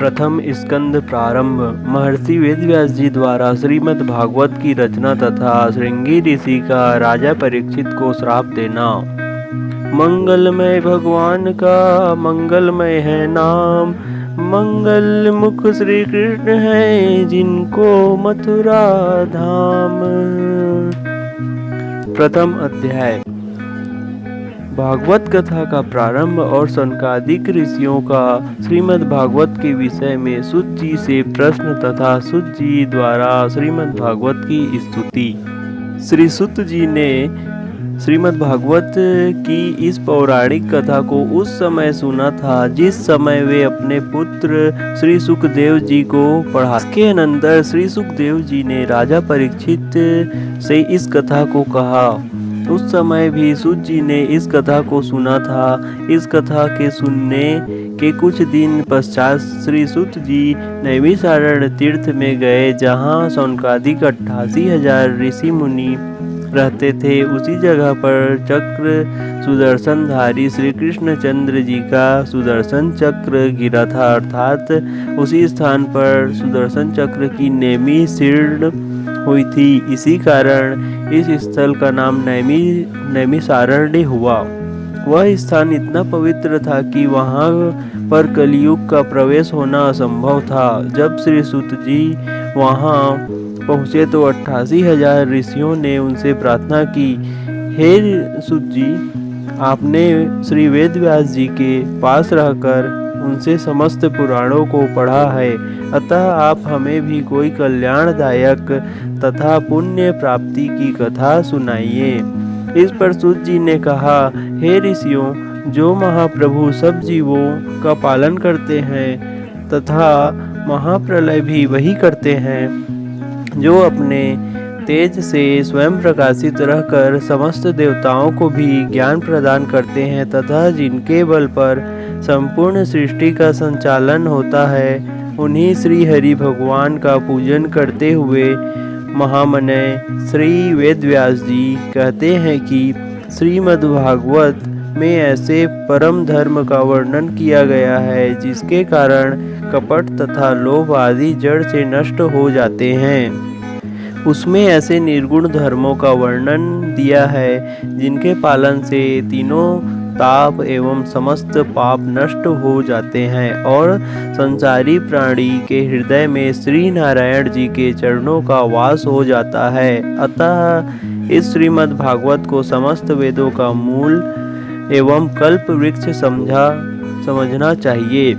प्रथम स्कंद प्रारंभ। महर्षि वेदव्यास जी द्वारा श्रीमद् भागवत की रचना तथा श्रृंगी ऋषि का राजा परीक्षित को श्राप देना। मंगलमय भगवान का मंगलमय है नाम, मंगल मुख श्री कृष्ण है जिनको मथुरा धाम। प्रथम अध्याय। भागवत कथा का प्रारंभ और सनकादिक ऋषियों का श्रीमद् भागवत के विषय में सूत जी से प्रश्न तथा सूत जी द्वारा श्रीमद् भागवत की स्तुति। श्री सूत जी ने श्रीमद् भागवत की इस पौराणिक कथा को उस समय सुना था जिस समय वे अपने पुत्र श्री सुखदेव जी को पढ़ा। इसके अनंतर श्री सुखदेव जी ने राजा परीक्षित से इस कथा को कहा। उस समय भी सूत जी ने इस कथा को सुना था। इस कथा के सुनने के कुछ दिन पश्चात श्री सूत जी नैमिषारण्य तीर्थ में गए, जहाँ सौनकादिक 88,000 ऋषि मुनि रहते थे। उसी जगह पर चक्र सुदर्शनधारी श्री कृष्णचंद्र जी का सुदर्शन चक्र गिरा था, अर्थात उसी स्थान पर सुदर्शन चक्र की नेमि शीर्ण हुई थी। इसी कारण इस स्थल का नाम नैमिषारण्य हुआ। वह स्थान इतना पवित्र था कि वहां पर कलियुग का प्रवेश होना असंभव था। जब श्री सूत जी वहां पहुंचे तो 88,000 ऋषियों ने उनसे प्रार्थना की, हे सूत जी, आपने श्री वेदव्यास जी के पास रहकर उनसे समस्त पुराणों को पढ़ा है, अतः आप हमें भी कोई कल्याणदायक तथा पुण्य प्राप्ति की कथा सुनाइए। इस पर सूत जी ने कहा, हे ऋषियों, जो महाप्रभु सब जीवों का पालन करते हैं तथा महाप्रलय भी वही करते हैं, जो अपने तेज से स्वयं प्रकाशित रहकर समस्त देवताओं को भी ज्ञान प्रदान करते हैं तथा जिनके बल पर संपूर्ण सृष्टि का संचालन होता है, उन्हीं श्री हरि भगवान का पूजन करते हुए महामनय श्री वेदव्यास जी कहते हैं कि श्रीमद् भागवत में ऐसे परम धर्म का वर्णन किया गया है जिसके कारण कपट तथा लोभ आदि जड़ से नष्ट हो जाते हैं। उसमें ऐसे निर्गुण धर्मों का वर्णन दिया है जिनके पालन से तीनों ताप एवं समस्त पाप नष्ट हो जाते हैं और संसारी प्राणी के हृदय में श्री नारायण जी के चरणों का वास हो जाता है। अतः इस श्रीमद् भागवत को समस्त वेदों का मूल एवं कल्प वृक्ष समझना चाहिए।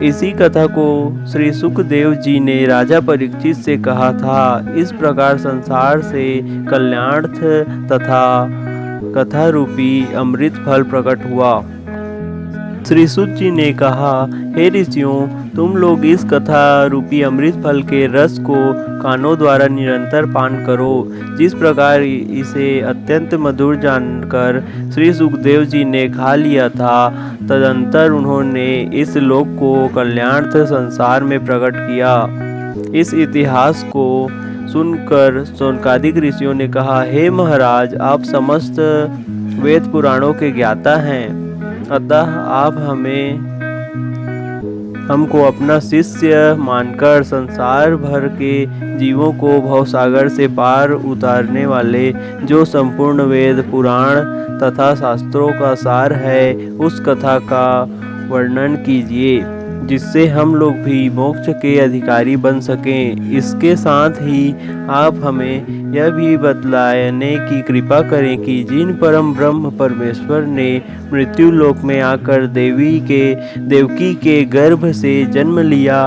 इसी कथा को श्री सुखदेव जी ने राजा परीक्षित से कहा था। इस प्रकार संसार से कल्याणार्थ तथा कथा रूपी अमृत फल प्रकट हुआ। श्री सूत जी ने कहा, हे ऋषियों, तुम लोग इस कथा रूपी अमृत फल के रस को कानों द्वारा निरंतर पान करो। जिस प्रकार इसे अत्यंत मधुर जानकर श्री सुखदेव जी ने खा लिया था, तदंतर उन्होंने इस लोक को कल्याणार्थ संसार में प्रकट किया। इस इतिहास को सुनकर सौनकादिक ऋषियों ने कहा, हे महाराज, आप समस्त वेद पुराणों के ज्ञाता हैं, अतः आप हमको अपना शिष्य मानकर संसार भर के जीवों को भवसागर से पार उतारने वाले जो संपूर्ण वेद पुराण तथा शास्त्रों का सार है, उस कथा का वर्णन कीजिए, जिससे हम लोग भी मोक्ष के अधिकारी बन सकें। इसके साथ ही आप हमें यह भी बतलाने की कृपा करें कि जिन परम ब्रह्म परमेश्वर ने मृत्यु लोक में आकर देवकी के गर्भ से जन्म लिया,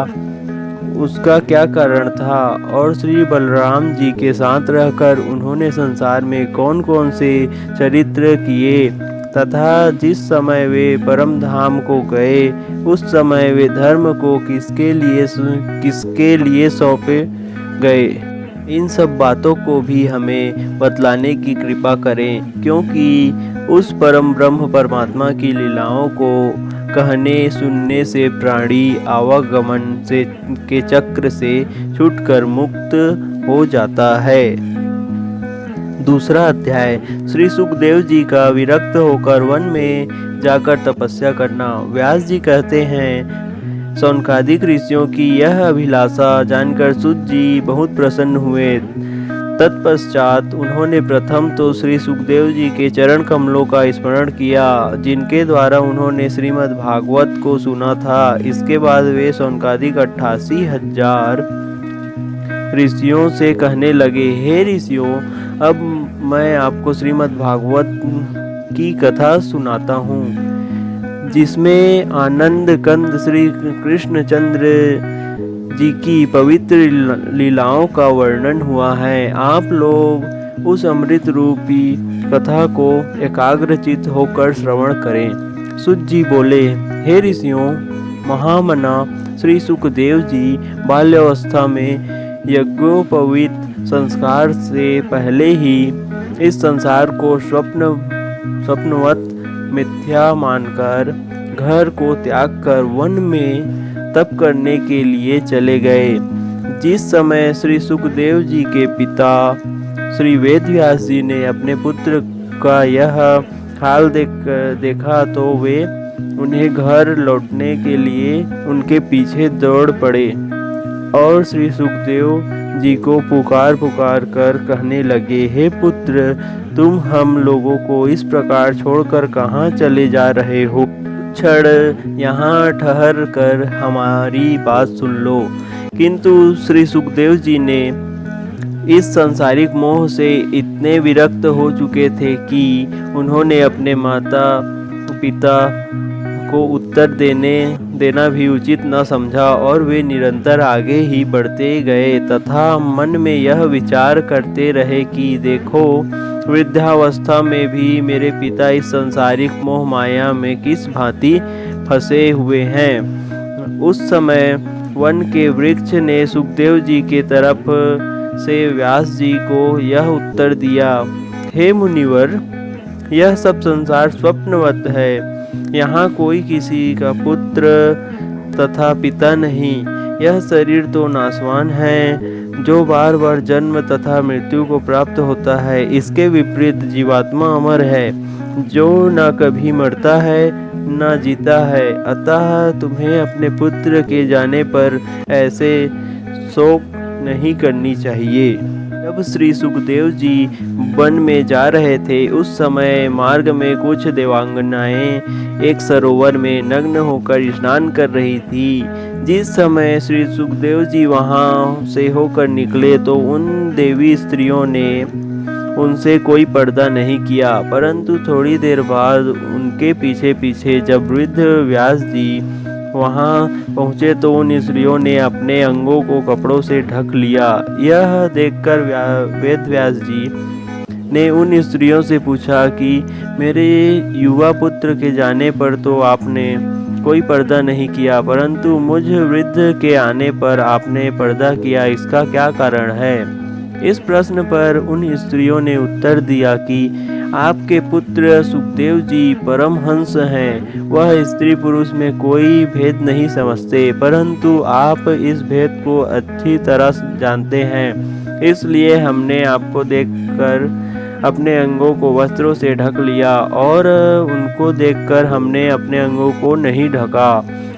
उसका क्या कारण था और श्री बलराम जी के साथ रहकर उन्होंने संसार में कौन कौन से चरित्र किए तथा जिस समय वे परम धाम को गए, उस समय वे धर्म को किसके लिए सौंपे गए, इन सब बातों को भी हमें बतलाने की कृपा करें, क्योंकि उस परम ब्रह्म परमात्मा की लीलाओं को कहने सुनने से प्राणी आवागमन के चक्र से छूटकर मुक्त हो जाता है। दूसरा अध्याय। श्री सुखदेव जी का विरक्त होकर वन में जाकर तपस्या करना। व्यास जी कहते हैं, शौनकादिक ऋषियों की यह अभिलाषा जानकर सूत जी बहुत प्रसन्न हुए। तत्पश्चात उन्होंने प्रथम तो श्री सुखदेव जी के चरण कमलों का स्मरण किया, जिनके द्वारा उन्होंने श्रीमद् भागवत को सुना था। इसके बाद वे शौनकादिक 88,000 ऋषियों से कहने लगे, हे ऋषियों, अब मैं आपको श्रीमद् भागवत की कथा सुनाता हूँ, जिसमें आनंद कंद श्री कृष्णचंद्र जी की पवित्र लीलाओं का वर्णन हुआ है। आप लोग उस अमृत रूपी कथा को एकाग्रचित होकर श्रवण करें। सूत जी बोले, हे ऋषियों, महामना श्री सुखदेव जी बाल्यावस्था में यज्ञोपवीत संस्कार से पहले ही इस संसार को स्वप्नवत मिथ्या मानकर घर को त्याग कर वन में तप करने के लिए चले गए। जिस समय श्री सुखदेव जी के पिता श्री वेदव्यास जी ने अपने पुत्र का यह हाल देखा तो वे उन्हें घर लौटने के लिए उनके पीछे दौड़ पड़े और श्री सुखदेव जी को पुकार कर कहने लगे, हे पुत्र, तुम हम लोगों को इस प्रकार छोड़कर कहाँ चले जा रहे हो? क्षण यहाँ ठहर कर हमारी बात सुन लो। किंतु श्री सुखदेव जी ने इस सांसारिक मोह से इतने विरक्त हो चुके थे कि उन्होंने अपने माता पिता को उत्तर देना भी उचित न समझा और वे निरंतर आगे ही बढ़ते गए तथा मन में यह विचार करते रहे कि देखो, वृद्धावस्था में भी मेरे पिता इस सांसारिक मोह माया में किस भांति फंसे हुए हैं। उस समय वन के वृक्ष ने सुखदेव जी के तरफ से व्यास जी को यह उत्तर दिया, हे मुनिवर, यह सब संसार स्वप्नवत है। यहाँ कोई किसी का पुत्र तथा पिता नहीं। यह शरीर तो नाशवान है, जो बार बार जन्म तथा मृत्यु को प्राप्त होता है। इसके विपरीत जीवात्मा अमर है, जो न कभी मरता है न जीता है। अतः तुम्हें अपने पुत्र के जाने पर ऐसे शोक नहीं करनी चाहिए। जब श्री सुखदेव जी वन में जा रहे थे, उस समय मार्ग में कुछ देवांगनाएं एक सरोवर में नग्न होकर स्नान कर रही थी। जिस समय श्री सुखदेव जी वहां से होकर निकले तो उन देवी स्त्रियों ने उनसे कोई पर्दा नहीं किया, परंतु थोड़ी देर बाद उनके पीछे पीछे जब वृद्ध व्यास जी वहां पहुंचे तो उन स्त्रियों ने अपने अंगों को कपड़ों से ढक लिया। यह देखकर वेद व्यास जी ने उन स्त्रियों से पूछा कि मेरे युवा पुत्र के जाने पर तो आपने कोई पर्दा नहीं किया, परंतु मुझ वृद्ध के आने पर आपने पर्दा किया, इसका क्या कारण है? इस प्रश्न पर उन स्त्रियों ने उत्तर दिया कि आपके पुत्र सुखदेव जी परमहंस हैं। वह स्त्री पुरुष में कोई भेद नहीं समझते, परंतु आप इस भेद को अच्छी तरह जानते हैं। इसलिए हमने आपको देखकर अपने अंगों को वस्त्रों से ढक लिया और उनको देखकर हमने अपने अंगों को नहीं ढका।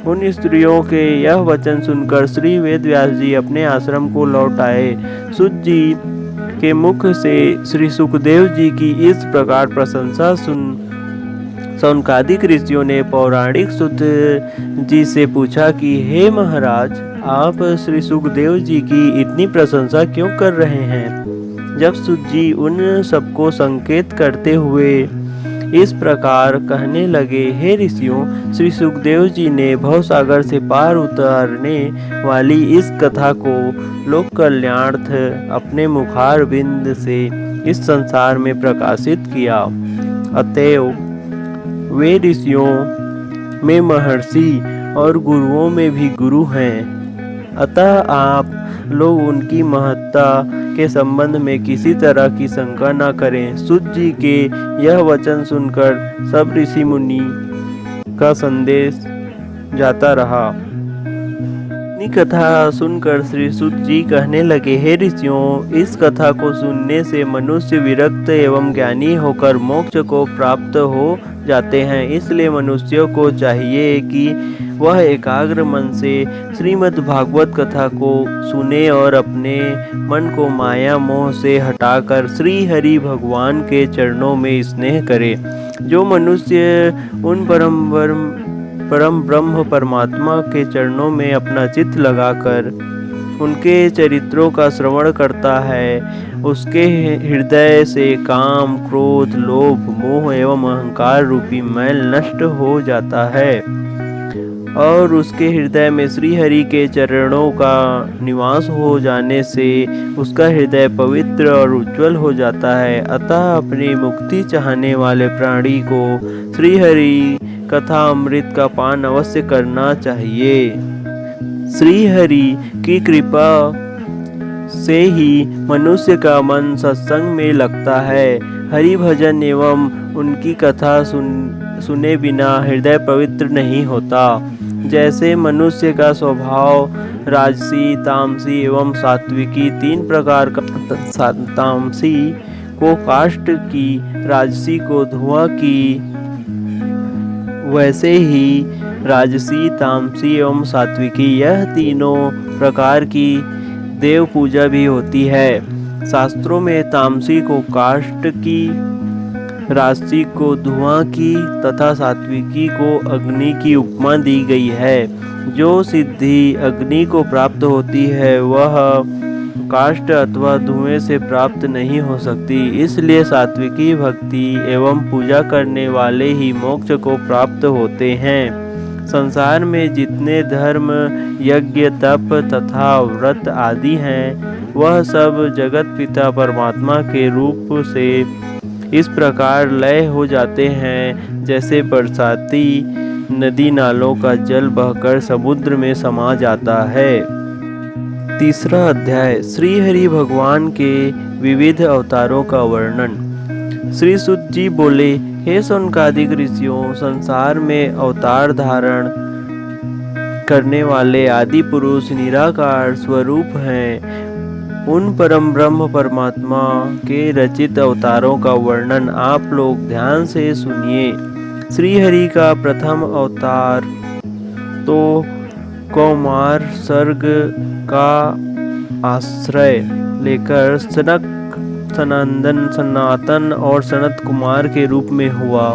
उन स्त्रियों के यह वचन सुनकर श्री वेदव्यास जी अपने आश्रम को लौट आए। सूत जी के मुख से श्री सुखदेव जी की इस प्रकार प्रशंसा सुन शौनकादिक ऋषियों ने पौराणिक सूत जी से पूछा कि हे महाराज, आप श्री सुखदेव जी की इतनी प्रशंसा क्यों कर रहे हैं? जब सूत जी उन सबको संकेत करते हुए इस प्रकार कहने लगे, हे ऋषियों, श्री सुखदेव जी ने भवसागर से पार उतारने वाली इस कथा को लोक कल्याणार्थ अपने मुखार बिंद से इस संसार में प्रकाशित किया। अतएव वे ऋषियों में महर्षि और गुरुओं में भी गुरु हैं। अतः आप लोग उनकी महत्ता के संबंध में किसी तरह की शंका न करें। सूत जी के यह वचन सुनकर सब ऋषि मुनि का संदेश जाता रहा। अपनी कथा सुनकर श्री सूत जी कहने लगे, हे ऋषियों, इस कथा को सुनने से मनुष्य विरक्त एवं ज्ञानी होकर मोक्ष को प्राप्त हो जाते हैं। इसलिए मनुष्यों को चाहिए कि वह एकाग्र मन से श्रीमद् भागवत कथा को सुने और अपने मन को माया मोह से हटाकर श्री हरि भगवान के चरणों में स्नेह करे। जो मनुष्य उन परम ब्रह्म परमात्मा के चरणों में अपना चित्त लगाकर उनके चरित्रों का श्रवण करता है, उसके हृदय से काम, क्रोध, लोभ, मोह एवं अहंकार रूपी मैल नष्ट हो जाता है और उसके हृदय में श्री हरि के चरणों का निवास हो जाने से उसका हृदय पवित्र और उज्जवल हो जाता है। अतः अपनी मुक्ति चाहने वाले प्राणी को श्री हरि कथा अमृत का पान अवश्य करना चाहिए। श्री हरि की कृपा से ही मनुष्य का मन सत्संग में लगता है। हरि भजन एवं उनकी कथा सुने बिना हृदय पवित्र नहीं होता। जैसे मनुष्य का स्वभाव राजसी, तामसी एवं सात्विकी तीन प्रकार का, तामसी को काष्ठ की, राजसी को धुआं की, वैसे ही राजसी, तामसी एवं सात्विकी यह तीनों प्रकार की देव पूजा भी होती है। शास्त्रों में तामसी को काष्ठ की, राजसी को धुआं की तथा सात्विकी को अग्नि की उपमा दी गई है। जो सिद्धि अग्नि को प्राप्त होती है वह काष्ठ अथवा धुएं से प्राप्त नहीं हो सकती। इसलिए सात्विकी भक्ति एवं पूजा करने वाले ही मोक्ष को प्राप्त होते हैं। संसार में जितने धर्म, यज्ञ, तप तथा व्रत आदि हैं, वह सब जगत पिता परमात्मा के रूप से इस प्रकार लय हो जाते हैं जैसे बरसाती नदी नालों का जल बहकर समुद्र में समा जाता है। तीसरा अध्याय श्री हरि भगवान के विविध अवतारों का वर्णन। श्री सुत जी बोले, हे सौनकादिक ऋषियों, संसार में अवतार धारण करने वाले आदि पुरुष निराकार स्वरूप हैं। उन परम ब्रह्म परमात्मा के रचित अवतारों का वर्णन आप लोग ध्यान से सुनिए। श्री हरि का प्रथम अवतार तो कौमार सर्ग का आश्रय लेकर सनातन और सनत कुमार के रूप में हुआ,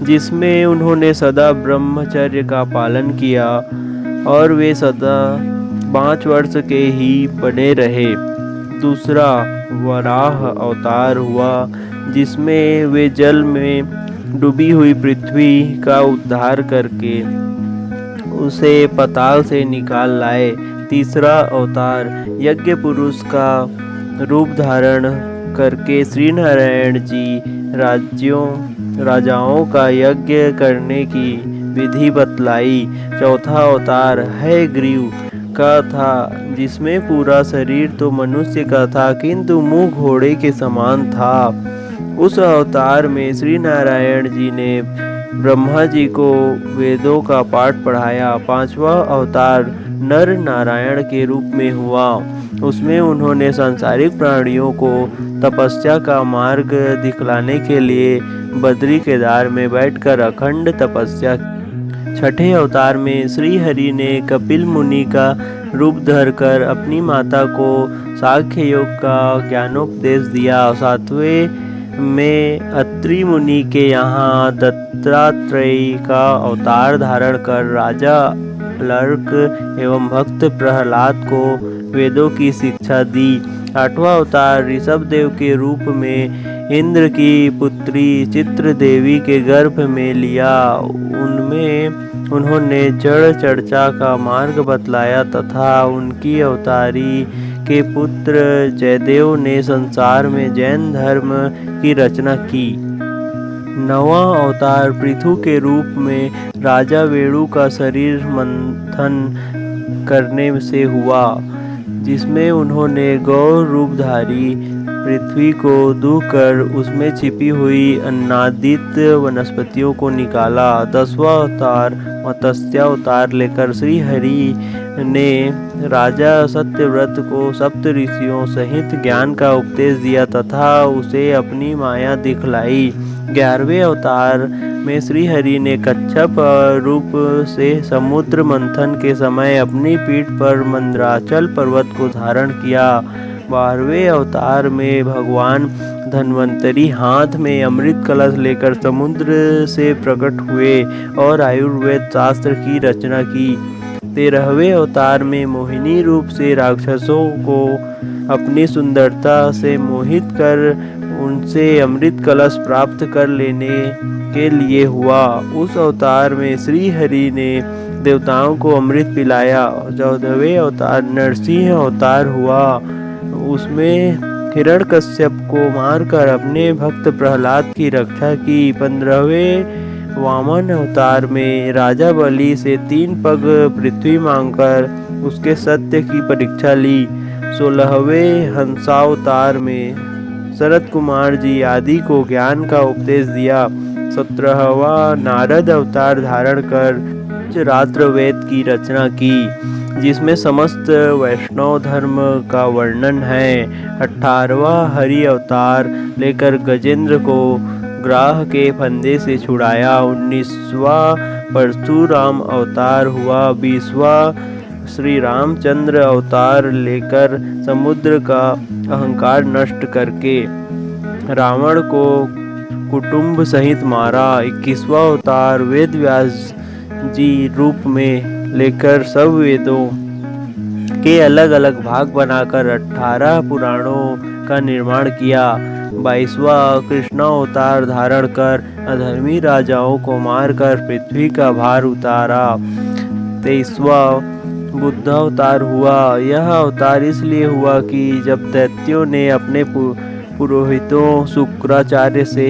जिसमें उन्होंने सदा ब्रह्मचर्य का पालन किया और वे सदा 5 वर्ष के ही बने रहे। दूसरा वराह अवतार हुआ, जिसमें वे जल में डूबी हुई पृथ्वी का उद्धार करके उसे पाताल से निकाल लाए। तीसरा अवतार यज्ञ पुरुष का रूप धारण करके श्री नारायण जी राजाओं का यज्ञ करने की विधि बतलाई। चौथा अवतार है ग्रीव का था, जिसमें पूरा शरीर तो मनुष्य का था किंतु मुंह घोड़े के समान था। उस अवतार में श्री नारायण जी ने ब्रह्मा जी को वेदों का पाठ पढ़ाया। पांचवा अवतार नर नारायण के रूप में हुआ, उसमें उन्होंने सांसारिक प्राणियों को तपस्या का मार्ग दिखलाने के लिए बद्री केदार में बैठकर अखंड तपस्या। छठे अवतार में श्री हरि ने कपिल मुनि का रूप धरकर अपनी माता को सांख्य योग का ज्ञानोपदेश दिया। सातवें में अत्रि मुनि के यहाँ दत्तात्रेय का अवतार धारण कर राजा लर्क एवं भक्त प्रहलाद को वेदों की शिक्षा दी। आठवां अवतार ऋषभ देव के रूप में इंद्र की पुत्री चित्र देवी के गर्भ में लिया। उनमें उन्होंने जड़ चर्चा का मार्ग बतलाया तथा उनकी अवतारी के पुत्र जयदेव ने संसार में जैन धर्म की रचना की। नवां अवतार पृथु के रूप में राजा वेणु का शरीर मंथन करने से हुआ, जिसमें उन्होंने गौ रूपधारी पृथ्वी को दूकर उसमें छिपी हुई अन्नादित वनस्पतियों को निकाला। 10वां अवतार मत्स्यावतार लेकर श्री हरि ने राजा सत्यव्रत को सप्त ऋषियों सहित ज्ञान का उपदेश दिया तथा उसे अपनी माया दिखलाई। 11वें अवतार में श्री हरि ने कच्छप रूप से समुद्र मंथन के समय अपनी पीठ पर मंदराचल पर्वत को धारण किया। 12वें अवतार में भगवान धन्वंतरी हाथ में अमृत कलश लेकर समुद्र से प्रकट हुए और आयुर्वेद शास्त्र की रचना की। 13वें अवतार में मोहिनी रूप से राक्षसों को अपनी सुंदरता से मोहित कर उनसे अमृत कलश प्राप्त कर लेने के लिए हुआ। उस अवतार में श्री हरि ने देवताओं को अमृत पिलाया। 14वें अवतार नरसिंह अवतार हुआ। उसमें हिरण्यकश्यप को मारकर अपने भक्त प्रहलाद की रक्षा की। 15वें वामन अवतार में राजा बलि से 3 पग पृथ्वी मांगकर उसके सत्य की परीक्षा ली। 16वें हंसावतार में शरद कुमार जी आदि को ज्ञान का उपदेश दिया। 17वां नारद अवतार धारण कर रात्र वेद की रचना की, जिसमें समस्त वैष्णव धर्म का वर्णन है। 18वां हरि अवतार लेकर गजेंद्र को ग्राह के फंदे से छुड़ाया। 19वां परशुराम अवतार हुआ। 20वां श्री रामचंद्र अवतार लेकर समुद्र का अहंकार नष्ट करके रावण को कुटुंब सहित मारा। 21वां अवतार वेद व्यास जी रूप में लेकर सब वेदों के अलग अलग भाग बनाकर 18 पुराणों का निर्माण किया। 22वां कृष्णावतार धारण कर अधर्मी राजाओं को मारकर पृथ्वी का भार उतारा। 23वां बुद्धावतार हुआ। यह अवतार इसलिए हुआ कि जब दैत्यों ने अपने पुरोहितों शुक्राचार्य से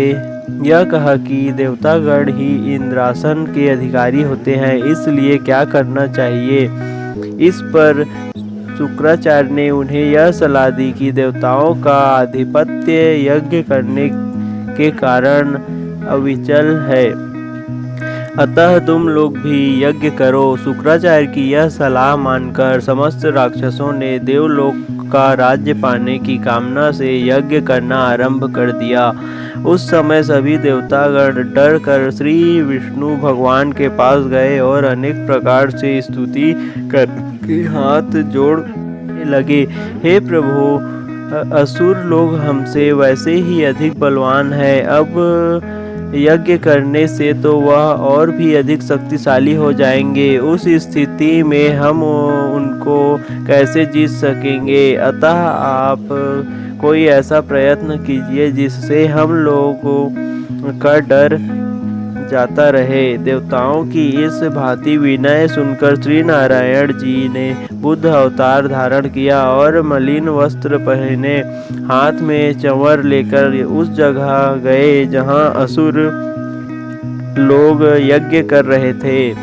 यह कहा कि देवतागण ही इंद्रासन के अधिकारी होते हैं, इसलिए क्या करना चाहिए। इस पर शुक्राचार्य ने उन्हें यह सलाह दी कि देवताओं का आधिपत्य यज्ञ करने के कारण अविचल है, अतः तुम लोग भी यज्ञ करो। शुक्राचार्य की यह सलाह मानकर समस्त राक्षसों ने देवलोक का राज्य पाने की कामना से यज्ञ करना आरंभ कर दिया। उस समय सभी देवतागण डर कर श्री विष्णु भगवान के पास गए और अनेक प्रकार से स्तुति करके हाथ जोड़ने लगे। हे प्रभु, असुर लोग हमसे वैसे ही अधिक बलवान है, अब यज्ञ करने से तो वह और भी अधिक शक्तिशाली हो जाएंगे। उस स्थिति में हम उनको कैसे जीत सकेंगे। अतः आप कोई ऐसा प्रयत्न कीजिए जिससे हम लोगों का डर जाता रहे। देवताओं की इस भांति विनय सुनकर श्री नारायण जी ने बुद्ध अवतार धारण किया और मलिन वस्त्र पहने हाथ में चंवर लेकर उस जगह गए जहां असुर लोग यज्ञ कर रहे थे।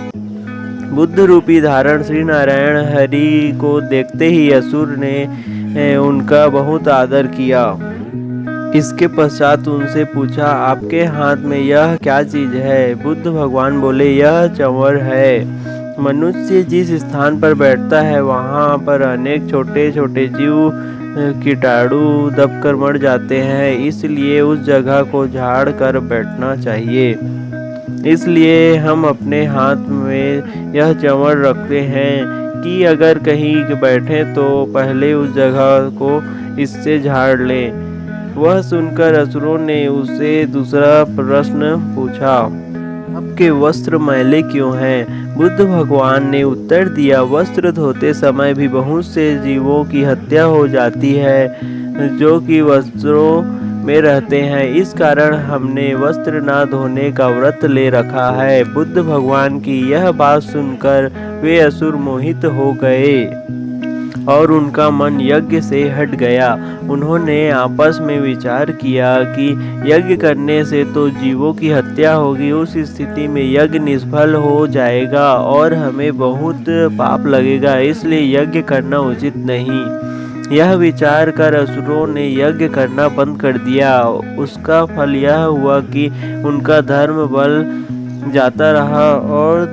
बुद्ध रूपी धारण श्री नारायण हरि को देखते ही असुर ने उनका बहुत आदर किया। इसके पश्चात उनसे पूछा, आपके हाथ में यह क्या चीज है। बुद्ध भगवान बोले, यह चंवर है। मनुष्य जिस स्थान पर बैठता है वहां पर अनेक छोटे छोटे जीव कीटाणु दबकर मर जाते हैं, इसलिए उस जगह को झाड़ कर बैठना चाहिए। इसलिए हम अपने हाथ में यह चंवर रखते हैं कि अगर कहीं बैठे तो पहले उस जगह को इससे झाड़ लें। वह सुनकर असुरों ने उससे दूसरा प्रश्न पूछा, आपके वस्त्र मैले क्यों हैं। बुद्ध भगवान ने उत्तर दिया, वस्त्र धोते समय भी बहुत से जीवों की हत्या हो जाती है जो कि वस्त्रों में रहते हैं, इस कारण हमने वस्त्र ना धोने का व्रत ले रखा है। बुद्ध भगवान की यह बात सुनकर वे असुर मोहित हो गए और उनका मन यज्ञ से हट गया। उन्होंने आपस में विचार किया कि यज्ञ करने से तो जीवों की हत्या होगी, उस स्थिति में यज्ञ निष्फल हो जाएगा और हमें बहुत पाप लगेगा, इसलिए यज्ञ करना उचित नहीं। यह विचार कर असुरों ने यज्ञ करना बंद कर दिया। उसका फल यह हुआ कि उनका धर्म बल जाता रहा और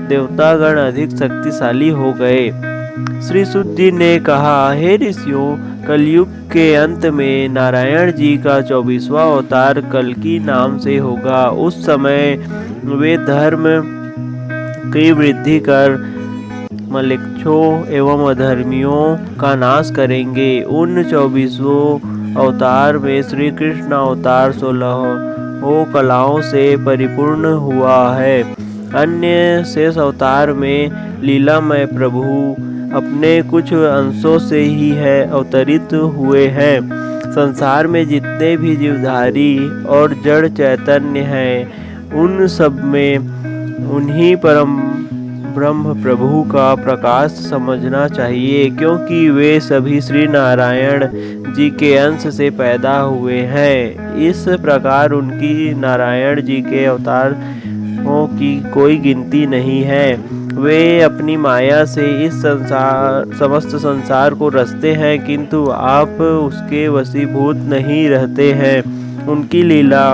देवतागण अधिक शक्तिशाली हो गए। श्री सुत जी ने कहा, हे ऋषियों, कलयुग के अंत में नारायण जी का 24वां अवतार कल्कि नाम से होगा। उस समय वे धर्म की वृद्धि कर मलेच्छों एवं अधर्मियों का नाश करेंगे। उन 24 अवतार में श्री कृष्ण अवतार 16 कलाओं से परिपूर्ण हुआ है। अन्य शेष अवतार में लीलामय प्रभु अपने कुछ अंशों से ही है अवतरित हुए हैं। संसार में जितने भी जीवधारी और जड़ चैतन्य हैं, उन सब में उन्हीं परम ब्रह्म प्रभु का प्रकाश समझना चाहिए, क्योंकि वे सभी श्री नारायण जी के अंश से पैदा हुए हैं। इस प्रकार उनकी नारायण जी के अवतारों की कोई गिनती नहीं है। वे अपनी माया से इस समस्त संसार को रचते हैं, किंतु आप उसके वशीभूत नहीं रहते हैं। उनकी लीला,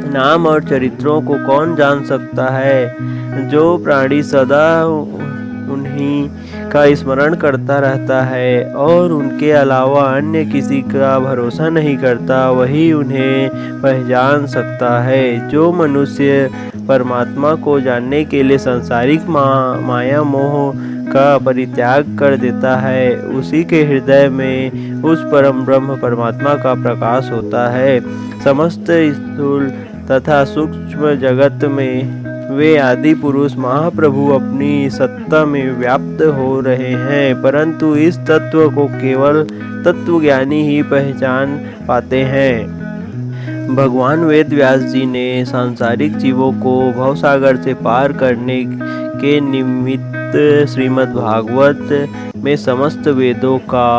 नाम और चरित्रों को कौन जान सकता है? जो प्राणी सदा उन्हीं का स्मरण करता रहता है और उनके अलावा अन्य किसी का भरोसा नहीं करता, वही उन्हें पहचान सकता है। जो मनुष्य परमात्मा को जानने के लिए सांसारिक माया मोह का परित्याग कर देता है, उसी के हृदय में उस परम ब्रह्म परमात्मा का प्रकाश होता है। समस्त स्थूल तथा सूक्ष्म जगत में वे आदि पुरुष महाप्रभु अपनी सत्ता में व्याप्त हो रहे हैं, परंतु इस तत्व को केवल तत्वज्ञानी ही पहचान पाते हैं। भगवान वेद व्यास जी ने सांसारिक जीवों को भवसागर से पार करने के निमित्त श्रीमद् भागवत में समस्त वेदों का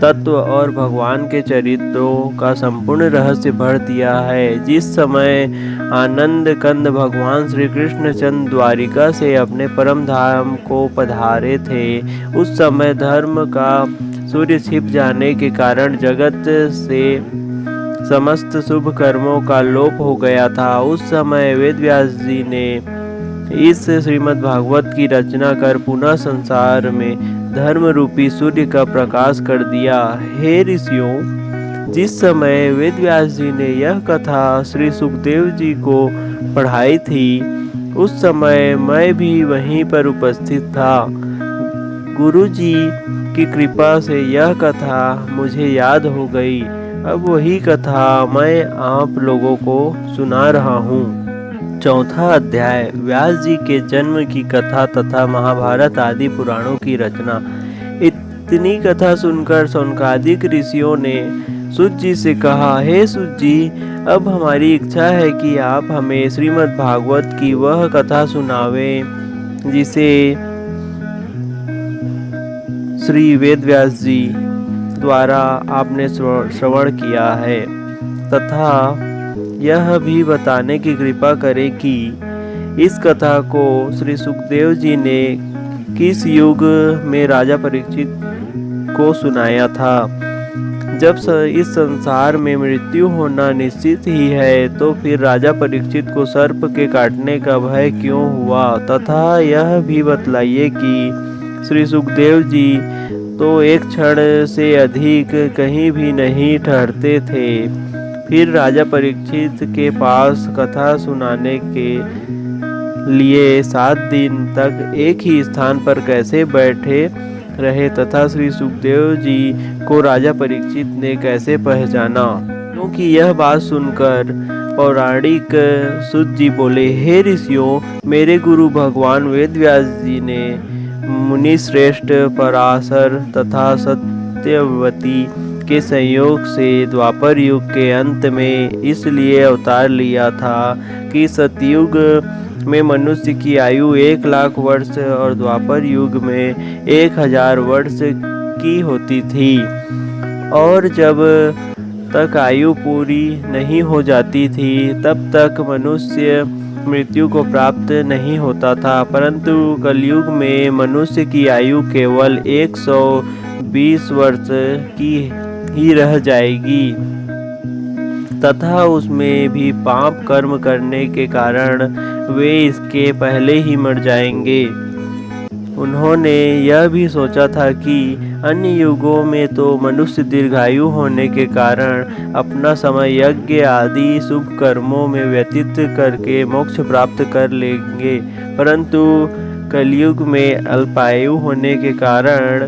तत्व और भगवान के चरित्रों का संपूर्ण रहस्य भर दिया है। जिस समय आनंद कंद भगवान श्री कृष्ण चंद्र द्वारिका से अपने परम धाम को पधारे थे, उस समय धर्म का सूर्य छिप जाने के कारण जगत से समस्त शुभ कर्मों का लोप हो गया था। उस समय वेद व्यास जी ने इस श्रीमद् भागवत की रचना कर पुनः संसार में धर्म रूपी सूर्य का प्रकाश कर दिया। हे ऋषियों, जिस समय वेद व्यास जी ने यह कथा श्री सुखदेव जी को पढ़ाई थी, उस समय मैं भी वहीं पर उपस्थित था। गुरु जी की कृपा से यह कथा मुझे याद हो गई। अब वही कथा मैं आप लोगों को सुना रहा हूँ। चौथा अध्याय, व्यास जी के जन्म की कथा तथा महाभारत आदि पुराणों की रचना। इतनी कथा सुनकर शौनकादिक ऋषियों ने सुत जी से कहा, हे सुत जी, अब हमारी इच्छा है कि आप हमें श्रीमद् भागवत की वह कथा सुनावें जिसे श्री वेद व्यास जी द्वारा आपने श्रवण किया है, तथा यह भी बताने की कृपा करें कि इस कथा को श्री सुखदेव जी ने किस युग में राजा परीक्षित को सुनाया था। जब इस संसार में मृत्यु होना निश्चित ही है, तो फिर राजा परीक्षित को सर्प के काटने का भय क्यों हुआ, तथा यह भी बतलाइए कि श्री सुखदेव जी तो एक क्षण से अधिक कहीं भी नहीं ठहरते थे। फिर राजा परीक्षित के पास कथा सुनाने के लिए 7 दिन तक एक ही स्थान पर कैसे बैठे रहे, तथा श्री सुखदेव जी को राजा परीक्षित ने कैसे पहचाना। क्योंकि यह बात सुनकर पौराणिक सुत जी बोले, हे ऋषियों, मेरे गुरु भगवान वेद व्यास जी ने मुनि श्रेष्ठ पराशर तथा सत्यवती के संयोग से द्वापर युग के अंत में इसलिए अवतार लिया था कि सतयुग में मनुष्य की आयु 1,00,000 वर्ष और द्वापर युग में 1,000 वर्ष की होती थी। और जब तक आयु पूरी नहीं हो जाती थी, तब तक मनुष्य मृत्यु को प्राप्त नहीं होता था। परंतु कलयुग में मनुष्य की आयु केवल 120 वर्ष की ही रह जाएगी, तथा उसमें भी पाप कर्म करने के कारण वे इसके पहले ही मर जाएंगे। उन्होंने यह भी सोचा था कि अन्य युगों में तो मनुष्य दीर्घायु होने के कारण अपना समय यज्ञ आदि शुभ कर्मों में व्यतीत करके मोक्ष प्राप्त कर लेंगे, परंतु कलयुग में अल्पायु होने के कारण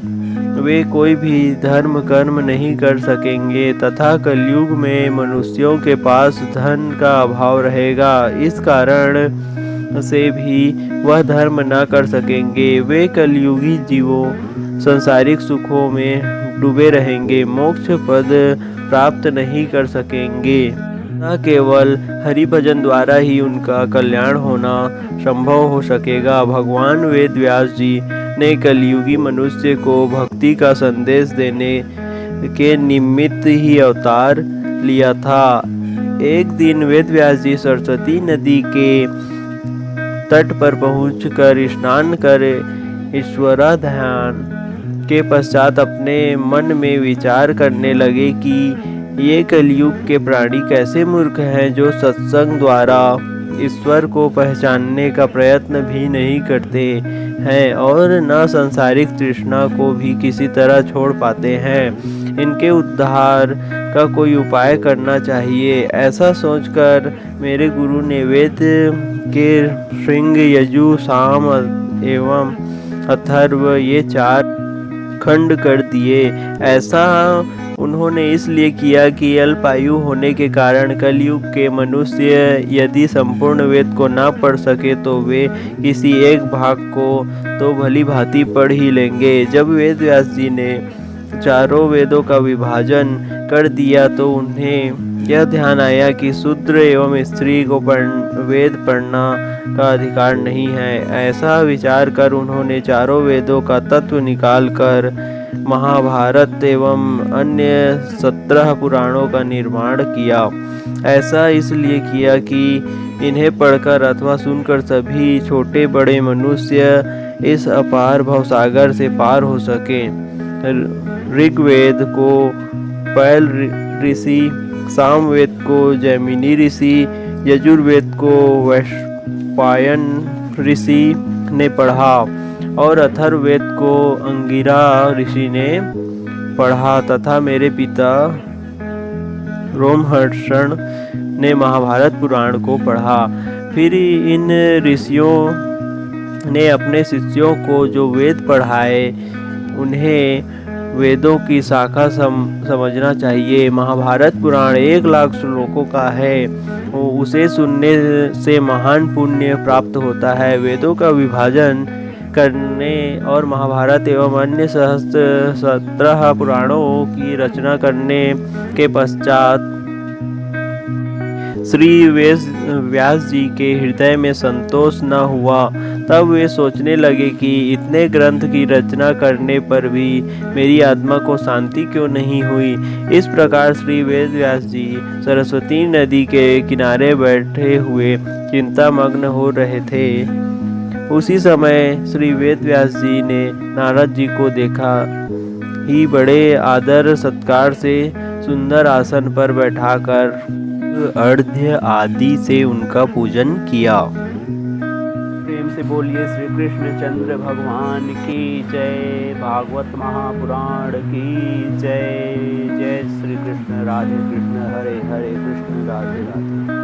वे कोई भी धर्म कर्म नहीं कर सकेंगे तथा कलयुग में मनुष्यों के पास धन का अभाव रहेगा। इस कारण से भी वह धर्म न कर सकेंगे। वे कलयुगी जीवों सांसारिक सुखों में डूबे रहेंगे, मोक्ष पद प्राप्त नहीं कर सकेंगे। न केवल हरि भजन द्वारा ही उनका कल्याण होना संभव हो सकेगा। भगवान वेद व्यास जी ने कलयुगी मनुष्य को भक्ति का संदेश देने के निमित्त ही अवतार लिया था। एक दिन वेद व्यास जी सरस्वती नदी के तट पर पहुंचकर स्नान कर ईश्वराध्यान के पश्चात अपने मन में विचार करने लगे कि ये कलयुग के प्राणी कैसे मूर्ख हैं जो सत्संग द्वारा ईश्वर को पहचानने का प्रयत्न भी नहीं करते हैं और न सांसारिक तृष्णा को भी किसी तरह छोड़ पाते हैं। इनके उद्धार का कोई उपाय करना चाहिए। ऐसा सोचकर मेरे गुरु ने वेद के श्रृंग, यजु, साम एवं अथर्व ये 4 खंड कर दिए। ऐसा उन्होंने इसलिए किया कि अल्पायु होने के कारण कलयुग के मनुष्य यदि संपूर्ण वेद को न पढ़ सके तो वे किसी एक भाग को तो भली भांति पढ़ ही लेंगे। जब वेद व्यास जी ने चारों वेदों का विभाजन कर दिया तो उन्हें यह ध्यान आया कि शूद्र एवं स्त्री को वेद पढ़ना का अधिकार नहीं है। ऐसा विचार कर उन्होंने चारों वेदों का तत्व निकालकर महाभारत एवं अन्य 17 पुराणों का निर्माण किया। ऐसा इसलिए किया कि इन्हें पढ़कर अथवा सुनकर सभी छोटे बड़े मनुष्य इस अपार भवसागर से पार हो सके। ऋग्वेद को पैल ऋषि, सामवेद को जैमिनी ऋषि, यजुर्वेद को वैशंपायन ऋषि ने पढ़ा और अथर्ववेद को अंगिरा ऋषि ने पढ़ा तथा मेरे पिता रोमहर्षण ने महाभारत पुराण को पढ़ा। फिर इन ऋषियों ने अपने शिष्यों को जो वेद पढ़ाए उन्हें वेदों की शाखा समझना चाहिए। महाभारत पुराण 1 लाख श्लोकों का है। उसे सुनने से महान पुण्य प्राप्त होता है। वेदों का विभाजन करने और महाभारत एवं अन्य 17 पुराणों की रचना करने के पश्चात श्री व्यास जी के हृदय में संतोष न हुआ। तब वे सोचने लगे कि इतने ग्रंथ की रचना करने पर भी मेरी आत्मा को शांति क्यों नहीं हुई। इस प्रकार श्री वेद व्यास जी सरस्वती नदी के किनारे बैठे हुए चिंतामग्न हो रहे थे। उसी समय श्री वेद व्यास जी ने नारद जी को देखा ही बड़े आदर सत्कार से सुंदर आसन पर बैठाकर अर्घ्य आदि से उनका पूजन किया। प्रेम से बोलिए श्री कृष्णचंद्र भगवान की जय। भागवत महापुराण की जय। जय श्री कृष्ण। राधे कृष्ण, हरे हरे कृष्ण, राधे राधे।